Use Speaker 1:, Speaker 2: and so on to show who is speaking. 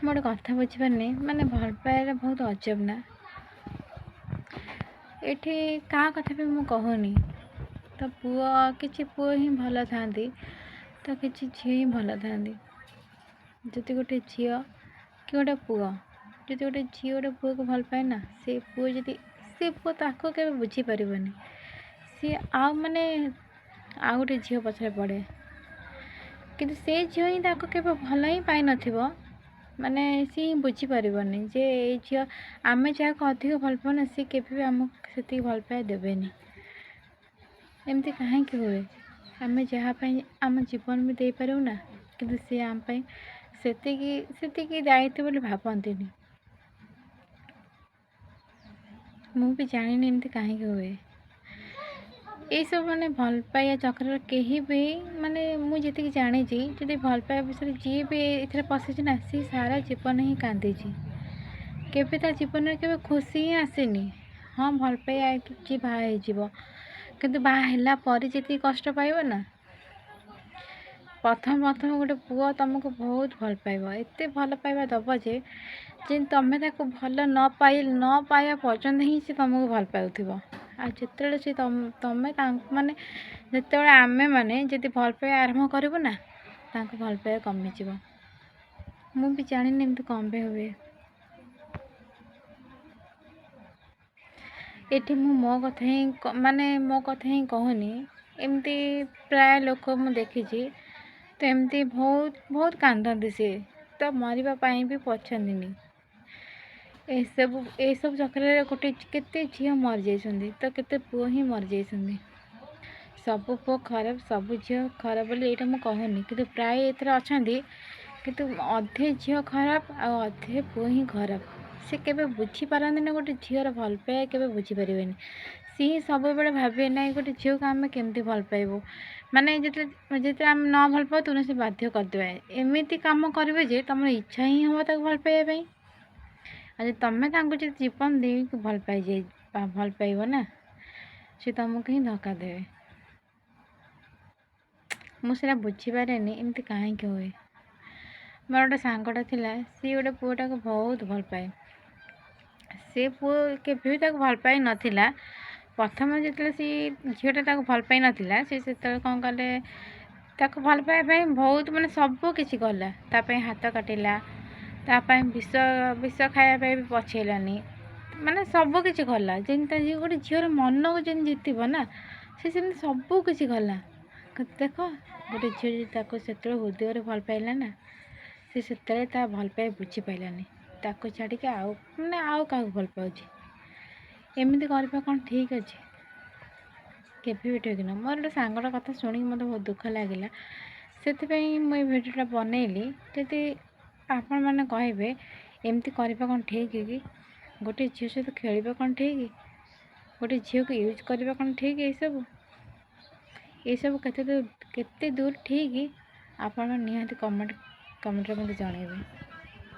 Speaker 1: ମୁଁ ଗୋଟେ କଥା ବୁଝିପାରୁନି, ମାନେ ଭଲ ପାଇବାଟା ବହୁତ ଅଜବ ନା। ଏଠି କାହା କଥା ବି ମୁଁ କହୁନି। ତ କିଛି ପୁଅ ହିଁ ଭଲ ଥାଆନ୍ତି, ତ କିଛି ଝିଅ ହିଁ ଭଲ ଥାଆନ୍ତି। ଯଦି ଗୋଟେ ଝିଅ କି ଗୋଟେ ପୁଅ, ଯଦି ଗୋଟେ ଝିଅ ଗୋଟେ ପୁଅକୁ ଭଲ ପାଏ ନା, ସେ ପୁଅ ତାକୁ କେବେ ବୁଝିପାରିବନି। ସିଏ ଆଉ ଗୋଟେ ଝିଅ ପଛରେ ପଡ଼େ, କିନ୍ତୁ ସେ ଝିଅ ହିଁ ତାକୁ କେବେ ଭଲ ହିଁ ପାଇନଥିବ। ମାନେ ସିଏ ହିଁ ବୁଝିପାରିବନି ଯେ ଏଇ ଝିଅ, ଆମେ ଯାହାକୁ ଅଧିକ ଭଲ ପାଉନା, ସିଏ କେବେ ବି ଆମକୁ ସେତିକି ଭଲ ପାଇବା ଦେବେନି। ଏମିତି କାହିଁକି ହୁଏ? ଆମେ ଯାହା ପାଇଁ ଆମ ଜୀବନ ବି ଦେଇପାରିବୁ ନା, କିନ୍ତୁ ସିଏ ଆମ ପାଇଁ ସେତିକି ଦାୟିତ୍ୱ ବୋଲି ଭାବନ୍ତିନି। ମୁଁ ବି ଜାଣିନି ଏମିତି କାହିଁକି ହୁଏ। ଏଇସବୁ ଭଲ ପାଇବା ଚକ୍ରରେ କେହି ବି, ମୁଁ ଯେତିକି ଜାଣିଛି, ଯଦି ଭଲ ପାଇବା ବିଷୟରେ ଯିଏ ବି ଏଥିରେ ପଶିଛି ନା, ସିଏ ସାରା ଜୀବନ ହିଁ କାନ୍ଦିଛି। କେବେ ତା ଜୀବନରେ କେବେ ଖୁସି ହିଁ ଆସିନି। ହଁ, ଭଲ ପାଇବା ଯିଏ ବାହା ହେଇଯିବ, କିନ୍ତୁ ବାହା ହେଲା ପରେ ଯେତିକି କଷ୍ଟ ପାଇବ ନା, ପ୍ରଥମ ଗୋଟେ ପୁଅ ତୁମକୁ ବହୁତ ଭଲ ପାଇବ, ଏତେ ଭଲ ପାଇବା ଦେବ ଯେ ତମେ ତାକୁ ଭଲ ନ ପାଇବା ପର୍ଯ୍ୟନ୍ତ ହିଁ ସେ ତୁମକୁ ଭଲ ପାଉଥିବ। ଆଉ ଯେତେବେଳେ ସେ ଯେତେବେଳେ ଆମେ ଯଦି ଭଲ ପାଇବା ଆରମ୍ଭ କରିବୁ ନା, ତାଙ୍କୁ ଭଲ ପାଇବା କମିଯିବ। ମୁଁ ବି ଜାଣିନି ଏମିତି କ'ଣ ପାଇଁ ହୁଏ। ଏଠି ମୁଁ ମୋ କଥା ହିଁ କହୁନି, ଏମିତି ପ୍ରାୟ ଲୋକ ମୁଁ ଦେଖିଛି, ତ ଏମିତି ବହୁତ କାନ୍ଦନ୍ତି। ସିଏ ତ ମରିବା ପାଇଁ ବି ପଛନ୍ତିନି। ଏସବୁ ଚକ୍ରରେ କେତେ ଝିଅ ମରିଯାଇଛନ୍ତି, ତ କେତେ ପୁଅ ହିଁ ମରିଯାଇଛନ୍ତି। ସବୁ ପୁଅ ଖରାପ, ସବୁ ଝିଅ ଖରାପ ବୋଲି ଏଇଟା ମୁଁ କହୁନି, କିନ୍ତୁ ପ୍ରାୟ ଏଥିରେ ଅଛନ୍ତି। କିନ୍ତୁ ଅଧେ ଝିଅ ଖରାପ ଆଉ ଅଧେ ପୁଅ ହିଁ ଖରାପ। ସେ କେବେ ବୁଝିପାରନ୍ତିନି, ଗୋଟେ ଝିଅର ଭଲ ପାଇବା କେବେ ବୁଝିପାରିବେନି। ସିଏ ସବୁବେଳେ ଭାବେ ନାହିଁ ଗୋଟେ ଝିଅକୁ ଆମେ କେମିତି ଭଲ ପାଇବୁ। ଯେତେବେଳେ ଆମେ ନ ଭଲ ପାଉଥିବୁ, ସେ ବାଧ୍ୟ କରିଦେବେ, ଏମିତି କାମ କରିବେ ଯେ ତମର ଇଚ୍ଛା ହିଁ ହେବ ତାକୁ ଭଲ ପାଇବା ପାଇଁ। ଆଉ ଯଦି ତମେ ତାଙ୍କୁ ଜୀବନ ଦେଇକି ଭଲ ପାଇବ ନା, ସେ ତମକୁ ହିଁ ଧୋକା ଦେବେ। ମୁଁ ସେଟା ବୁଝିପାରେନି ଏମିତି କାହିଁକି ହୁଏ। ମୋର ଗୋଟେ ସାଙ୍ଗଟା ଥିଲା, ସିଏ ଗୋଟେ ପୁଅଟାକୁ ବହୁତ ଭଲ ପାଏ। ସେ ପୁଅ କେବେ ବି ତାକୁ ଭଲ ପାଇ ନଥିଲା। ପ୍ରଥମେ ଯେତେବେଳେ ସେ ଝିଅଟା ତାକୁ ଭଲ ପାଇ ନଥିଲା, ସେ ସେତେବେଳେ କ'ଣ କଲେ, ତାକୁ ଭଲ ପାଇବା ପାଇଁ ବହୁତ ସବୁ କିଛି କଲା। ତା ପାଇଁ ହାତ କାଟିଲା, ତା ପାଇଁ ବିଷ ଖାଇବା ପାଇଁ ବି ପଛେଇଲାନି। ସବୁ କିଛି କଲା, ଯେମିତି ଗୋଟେ ଝିଅର ମନକୁ ଯେମିତି ଜିତିବ ନା, ସେ ସେମିତି ସବୁ କିଛି କଲା। ଦେଖ, ଗୋଟେ ଝିଅ ଯଦି ତାକୁ ସେତେବେଳେ ହୃଦୟରେ ଭଲ ପାଇଲା ନା, ସେ ସେତେବେଳେ ତା ଭଲ ପାଇବା ବୁଝିପାରିଲାନି। ତାକୁ ଛାଡ଼ିକି ଆଉ କାହାକୁ ଭଲ ପାଉଛି। ଏମିତି କରିବା କ'ଣ ଠିକ୍ ଅଛି? କେବେ ବି ଠିକ୍ ନୁହଁ। ମୋର ଗୋଟେ ସାଙ୍ଗର କଥା ଶୁଣିକି ମୋତେ ବହୁତ ଦୁଃଖ ଲାଗିଲା, ସେଥିପାଇଁ ମୁଁ ଏ ଭିଡ଼ିଓଟା ବନେଇଲି। ଯଦି ଆପଣମାନେ କହିବେ ଏମିତି କରିବା କ'ଣ ଠିକ୍ କି? ଗୋଟେ ଝିଅ ସହିତ ଖେଳିବା କ'ଣ ଠିକ୍? ଗୋଟେ ଝିଅକୁ ୟୁଜ୍ କରିବା କ'ଣ ଠିକ୍? ଏସବୁ କେତେ ଦୂର ଠିକ୍? ଆପଣ ନିହାତି କମେଣ୍ଟରେ ମୋତେ ଜଣାଇବେ।